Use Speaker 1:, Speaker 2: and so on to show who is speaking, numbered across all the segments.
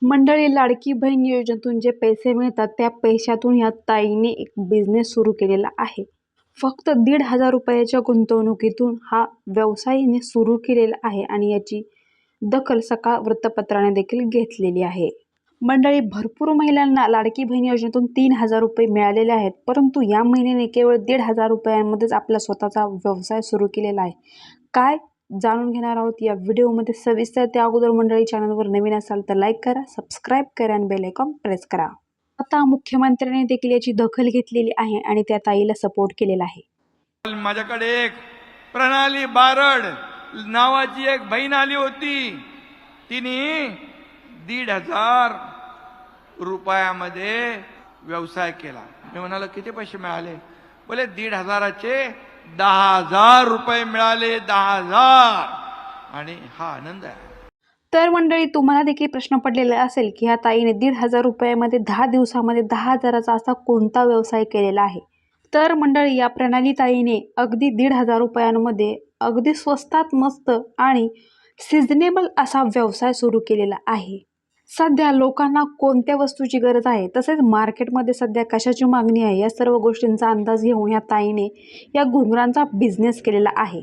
Speaker 1: मंडळी, लाडकी बहीण योजनेतून जे पैसे मिळतात त्या पैशातून या ताईने एक बिझनेस सुरू केलेला आहे. फक्त 1,500 रुपयाच्या गुंतवणुकीतून हा व्यवसाय हिने सुरू केलेला आहे आणि याची दखल सकाळ वृत्तपत्राने देखील घेतलेली आहे. मंडळी, भरपूर महिलांना लाडकी बहीण योजनेतून 3,000 रुपये मिळालेले आहेत, परंतु या महिन्याने केवळ 1,500 रुपयांमध्येच आपला स्वतःचा व्यवसाय सुरू केलेला आहे. काय जाणून घेणार आहोत या व्हिडिओमध्ये सविस्तर. त्या अगोदर मंडळी, चॅनलवर नवीन असाल तर लाईक करा, सबस्क्राईब करा आणि बेल आयकॉन प्रेस करा. आता मुख्यमंत्र्यांनी देखील याची दखल घेतलेली आहे आणि त्या ताईला सपोर्ट केलेला आहे.
Speaker 2: माझ्याकडे एक प्रणाली बारड नावाची एक बहीण आली होती. तिने 1,500 रुपयामध्ये व्यवसाय केला. मी म्हणालो, किती पैसे मिळाले? बोले 1,500चे 10,000 रुपये मिळाले. 10,000. आणि हा आनंद आहे.
Speaker 1: तर मंडळी, तुम्हाला देखील प्रश्न पडलेला असेल की ह्या ताईने 1,500 रुपयामध्ये 10 दिवसामध्ये 10,000चा असा कोणता व्यवसाय केलेला आहे. तर मंडळी, या प्रणाली ताईने अगदी 1,500 रुपयांमध्ये अगदी स्वस्तात मस्त आणि सिजनेबल असा व्यवसाय सुरू केलेला आहे. सध्या लोकांना कोणत्या वस्तूची गरज आहे, तसेच मार्केटमध्ये सध्या कशाची मागणी आहे, या सर्व गोष्टींचा अंदाज घेऊन या ताईने या घुंगरांचा बिझनेस केलेला आहे.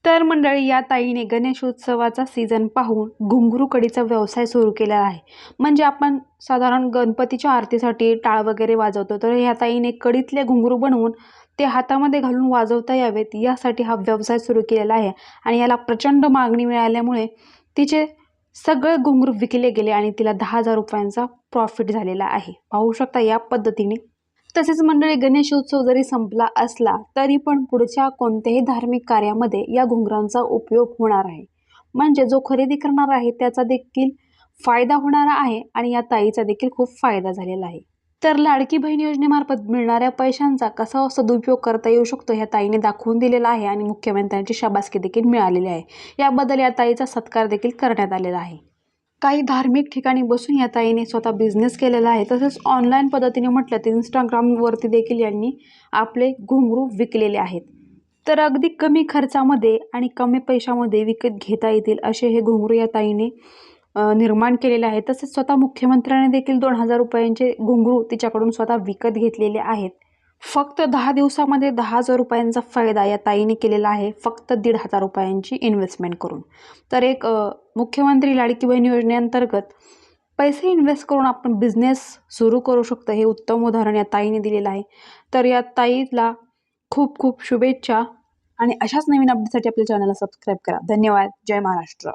Speaker 1: तर मंडळी, या ताईने गणेशोत्सवाचा सीझन पाहून घुंगरू कडीचा व्यवसाय सुरू केला आहे. म्हणजे आपण साधारण गणपतीच्या आरतीसाठी टाळ वगैरे वाजवतो, तर ह्या ताईने कडीतले घुंगरू बनवून ते हातामध्ये घालून वाजवता यावेत यासाठी हा व्यवसाय सुरू केलेला आहे. आणि याला प्रचंड मागणी मिळाल्यामुळे तिचे सगळे घुंगरू विकले गेले आणि तिला 10,000 रुपयांचा प्रॉफिट झालेला आहे. पाहू शकता या पद्धतीने. तसेच मंडळी, गणेशोत्सव जरी संपला असला तरी पण पुढच्या कोणत्याही धार्मिक कार्यामध्ये या घुंगरांचा उपयोग होणार आहे. म्हणजे जो खरेदी करणार आहे त्याचा देखील फायदा होणार आहे आणि या ताईचा देखील खूप फायदा झालेला आहे. तर लाडकी बहीण योजनेमार्फत मिळणाऱ्या पैशांचा कसा सदुपयोग करता येऊ शकतो ह्या ताईने दाखवून दिलेला आहे आणि मुख्यमंत्र्यांची शाबासकी देखील मिळालेली आहे. याबद्दल या ताईचा सत्कार देखील करण्यात आलेला आहे. काही धार्मिक ठिकाणी बसून या ताईने स्वतः बिझनेस केलेला आहे. तसेच ऑनलाईन पद्धतीने म्हटलं तर इंस्टाग्रामवरती देखील यांनी आपले घुंगरू विकलेले आहेत. तर अगदी कमी खर्चामध्ये आणि कमी पैशामध्ये विकत घेता येतील असे हे घुंगरू या ताईने निर्माण केलेले आहे. तसेच स्वतः मुख्यमंत्र्यांनी देखील 2,000 रुपयांचे घुंगरू तिच्याकडून स्वतः विकत घेतलेले आहेत. फक्त 10 दिवसामध्ये 10,000 रुपयांचा फायदा या ताईने केलेला आहे, फक्त 1,500 रुपयांची इन्व्हेस्टमेंट करून. तर एक मुख्यमंत्री लाडकी बहीण योजनेअंतर्गत पैसे इन्व्हेस्ट करून आपण बिझनेस सुरू करू शकतो, हे उत्तम उदाहरण या ताईने दिलेलं आहे. तर या ताईला खूप खूप शुभेच्छा आणि अशाच नवीन अपडेटसाठी आपल्या चॅनलला सबस्क्राईब करा. धन्यवाद. जय महाराष्ट्र.